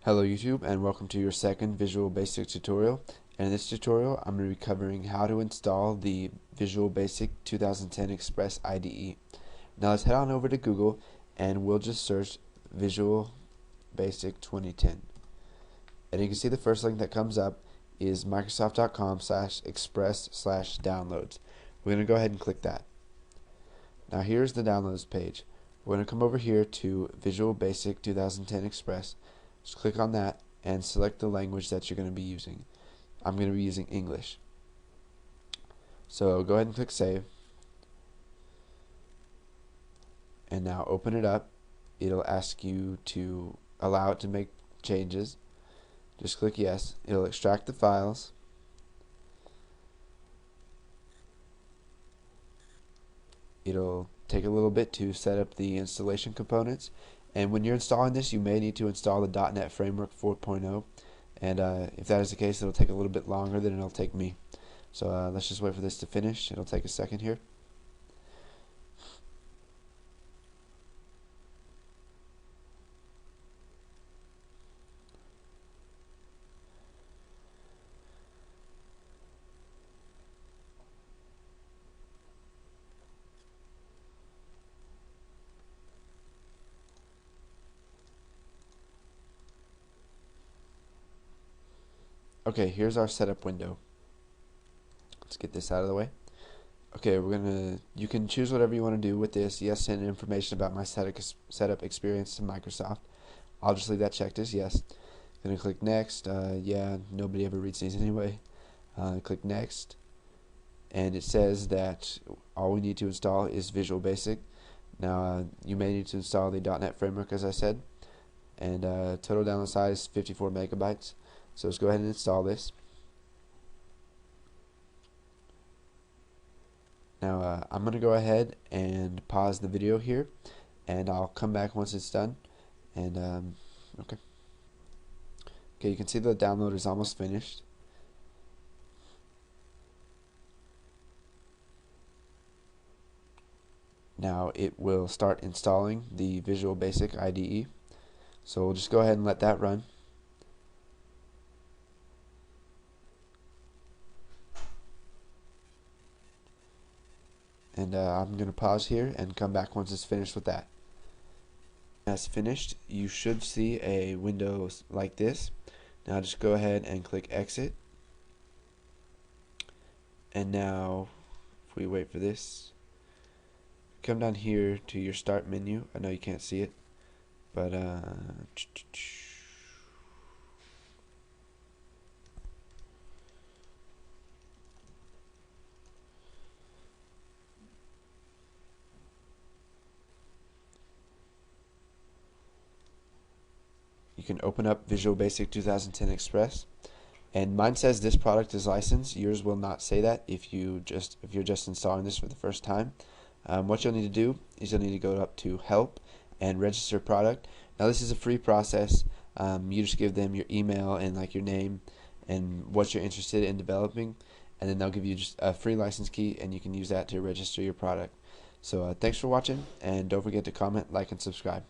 Hello YouTube, and welcome to your second Visual Basic tutorial. And in this tutorial I'm going to be covering how to install the Visual Basic 2010 Express IDE. Now let's head on over to Google and we'll just search Visual Basic 2010. And you can see the first link that comes up is microsoft.com/express/downloads. We're going to go ahead and click that. Now here's the downloads page. We're going to come over here to Visual Basic 2010 Express. Just click on that and select the language that you're going to be using. I'm going to be using English. So go ahead and click Save. And now open it up. It'll ask you to allow it to make changes. Just click Yes. It'll extract the files. It'll take a little bit to set up the installation components. And when you're installing this, you may need to install the .NET Framework 4.0, and if that is the case, it'll take a little bit longer than it'll take me. So let's just wait for this to finish. It'll take a second here. Okay, here's our setup window. Let's get this out of the way. Okay, you can choose whatever you want to do with this. Yes, send information about my setup experience to Microsoft. I'll just leave that checked as yes. Gonna click next. Yeah, nobody ever reads these anyway. Click next, and it says that all we need to install is Visual Basic. Now you may need to install the .NET Framework, as I said, and total download size 54 megabytes. So let's go ahead and install this. Now I'm going to go ahead and pause the video here, and I'll come back once it's done. And okay, you can see the download is almost finished. Now it will start installing the Visual Basic IDE. So we'll just go ahead and let that run. And I'm going to pause here and come back once it's finished with that. As finished, you should see a window like this. Now just go ahead and click Exit. And now, if we wait for this, come down here to your Start menu. I know you can't see it, but you can open up Visual Basic 2010 Express, and mine says this product is licensed. Yours will not say that if you're just installing this for the first time. What you'll need to do is you'll need to go up to Help and Register Product. Now this is a free process. You just give them your email and like your name and what you're interested in developing, and then they'll give you just a free license key, and you can use that to register your product. So thanks for watching, and don't forget to comment, like, and subscribe.